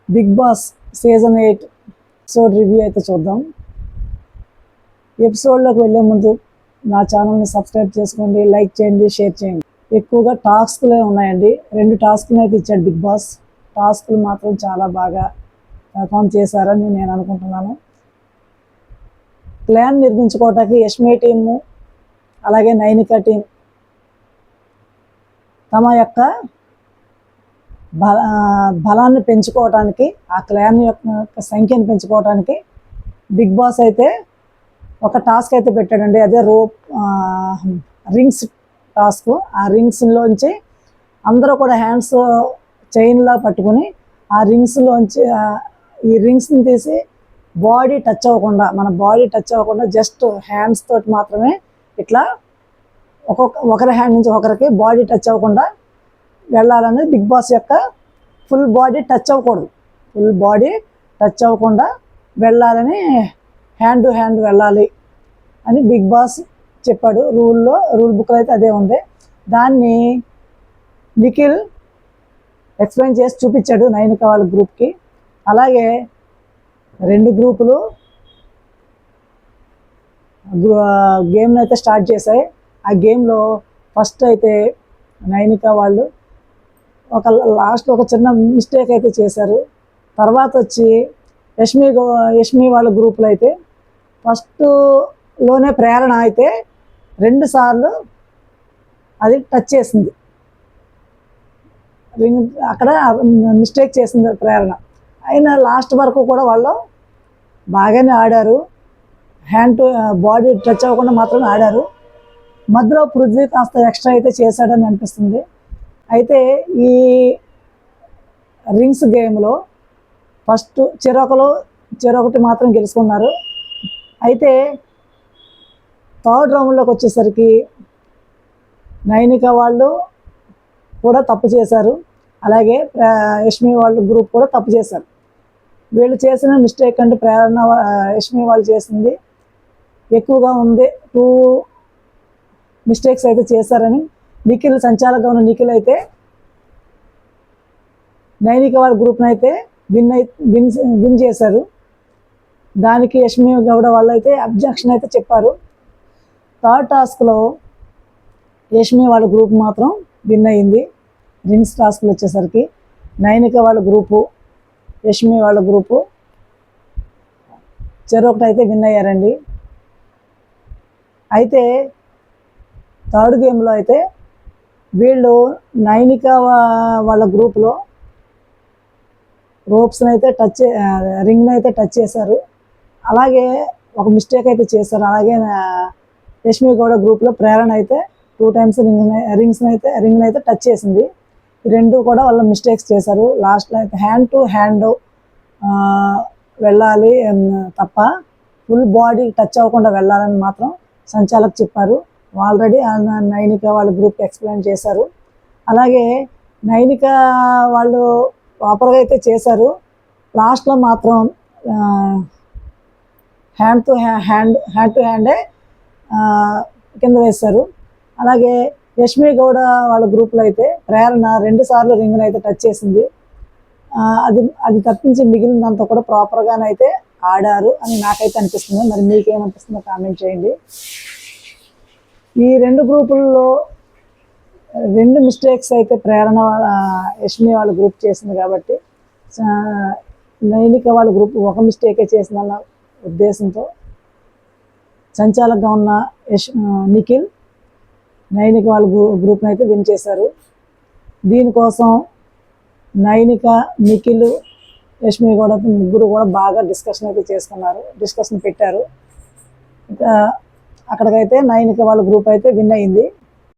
Big Boss season 8 episode review అయితే చూద్దాం. ఎపిసోడ్లోకి వెళ్ళే ముందు నా ఛానల్ని సబ్స్క్రైబ్ చేసుకోండి, లైక్ చేయండి, షేర్ చేయండి. ఎక్కువగా టాస్క్లే ఉన్నాయండి. 2 టాస్క్లు అయితే ఇచ్చాడు బిగ్ బాస్. టాస్క్లు మాత్రం చాలా బాగా పర్ఫామ్ చేశారని నేను అనుకుంటున్నాను. ప్లాన్ నిర్మించుకోవటానికి యష్మి టీము అలాగే నైనిక టీం తమ యొక్క బలాన్ని పెంచుకోవడానికి, ఆ క్లాన్ యొక్క సంఖ్యను పెంచుకోవడానికి బిగ్ బాస్ అయితే ఒక టాస్క్ అయితే పెట్టాడండి. అదే రింగ్స్ టాస్క్. ఆ రింగ్స్లోంచి అందరూ కూడా హ్యాండ్స్ చైన్లా పట్టుకుని ఆ రింగ్స్లోంచి ఈ రింగ్స్ని తీసి బాడీ టచ్ అవ్వకుండా, మన బాడీ టచ్ అవ్వకుండా జస్ట్ హ్యాండ్స్ తోటి మాత్రమే ఇట్లా ఒకరి హ్యాండ్ నుంచి ఒకరికి బాడీ టచ్ అవ్వకుండా వెళ్ళాలనేది బిగ్ బాస్ యొక్క ఫుల్ బాడీ టచ్ అవ్వకూడదు, ఫుల్ బాడీ టచ్ అవ్వకుండా వెళ్ళాలని, హ్యాండ్ టు హ్యాండ్ వెళ్ళాలి అని బిగ్ బాస్ చెప్పాడు. రూల్ బుక్లో అయితే అదే ఉంది. దాన్ని నిఖిల్ ఎక్స్ప్లెయిన్ చేసి చూపించాడు నైనిక వాళ్ళ గ్రూప్కి. అలాగే 2 గ్రూపులు గేమ్ని అయితే స్టార్ట్ చేశాయి. ఆ గేమ్లో ఫస్ట్ అయితే నైనిక వాళ్ళు లాస్ట్లో ఒక చిన్న మిస్టేక్ అయితే చేశారు. తర్వాత వచ్చి యష్మి వాళ్ళ గ్రూపులో అయితే ఫస్ట్లోనే ప్రేరణ అయితే 2 సార్లు అది టచ్ చేసింది, అక్కడ మిస్టేక్ చేసింది ప్రేరణ. అయినా లాస్ట్ వరకు కూడా వాళ్ళు బాగానే ఆడారు, హ్యాండ్ టు బాడీ టచ్ అవ్వకుండా మాత్రమే ఆడారు. మధ్యలో పృథ్వీ కాస్త ఎక్స్ట్రా అయితే చేశాడని అనిపిస్తుంది. అయితే ఈ రింగ్స్ గేమ్లో ఫస్ట్ చెరొకటి మాత్రం గెలుచుకున్నారు. అయితే 3rd రౌండ్లోకి వచ్చేసరికి నైనిక వాళ్ళు కూడా తప్పు చేశారు, అలాగే యష్మి వాళ్ళ గ్రూప్ కూడా తప్పు చేశారు. వీళ్ళు చేసిన మిస్టేక్ అంటే ప్రేరణ యష్మి వాళ్ళు చేసింది ఎక్కువగా ఉంది. 2 మిస్టేక్స్ అయితే చేశారని నిఖిల్, సంచాలకంగా ఉన్న నిఖిల్ అయితే నైనిక వాళ్ళ గ్రూప్ని అయితే విన్ చేశారు. దానికి యష్మి గౌడ వాళ్ళు అయితే అబ్జెక్షన్ అయితే చెప్పారు. 3rd టాస్క్లో యష్మి వాళ్ళ గ్రూప్ మాత్రం విన్ అయ్యింది. రింగ్స్ టాస్క్లు వచ్చేసరికి నైనిక వాళ్ళ గ్రూపు, యష్మి వాళ్ళ గ్రూపు చెరొకటి అయితే విన్ అయ్యారండి. అయితే 3rd గేమ్లో అయితే వీళ్ళు నైనిక వాళ్ళ గ్రూప్లో రోప్స్ని అయితే రింగ్ని అయితే టచ్ చేశారు. అలాగే ఒక మిస్టేక్ అయితే చేశారు. అలాగే యష్మి గౌడ గ్రూప్లో ప్రేరణ అయితే 2 టైమ్స్ రింగ్ని అయితే టచ్ చేసింది. ఈ 2 కూడా వాళ్ళ మిస్టేక్స్ చేశారు. లాస్ట్లో అయితే హ్యాండ్ టు హ్యాండ్ వెళ్ళాలి తప్ప ఫుల్ బాడీ టచ్ అవ్వకుండా వెళ్ళాలని మాత్రం సంచాలక్ చెప్పారు. ఆల్రెడీ నైనిక వాళ్ళ గ్రూప్ ఎక్స్ప్లెయిన్ చేశారు. అలాగే నైనిక వాళ్ళు ప్రాపర్గా అయితే చేశారు. లాస్ట్లో మాత్రం హ్యాండ్ టు హ్యాండే కింద వేశారు. అలాగే యష్మి గౌడ వాళ్ళ గ్రూప్లో అయితే ప్రేరణ 2 సార్లు రింగ్ని అయితే టచ్ చేసింది. అది తప్పించి మిగిలినంతా కూడా ప్రాపర్గానే అయితే ఆడారు అని నాకైతే అనిపిస్తుంది. మరి మీకేమనిపిస్తుందో కామెంట్ చేయండి. ఈ 2 గ్రూపుల్లో 2 మిస్టేక్స్ అయితే ప్రేరణ యష్మి వాళ్ళ గ్రూప్ చేసింది కాబట్టి నైనిక వాళ్ళ గ్రూప్ ఒక మిస్టేకే చేసిందన్న ఉద్దేశంతో సంచాలకంగా ఉన్న నిఖిల్ నైనిక వాళ్ళ గ్రూప్ని అయితే విన్ చేశారు. దీనికోసం నైనిక, నిఖిల్, యష్మి కూడా ముగ్గురు కూడా బాగా డిస్కషన్ పెట్టారు. ఇంకా అక్కడికైతే నైనిక వాళ్ళ గ్రూప్ అయితే విన్ అయింది.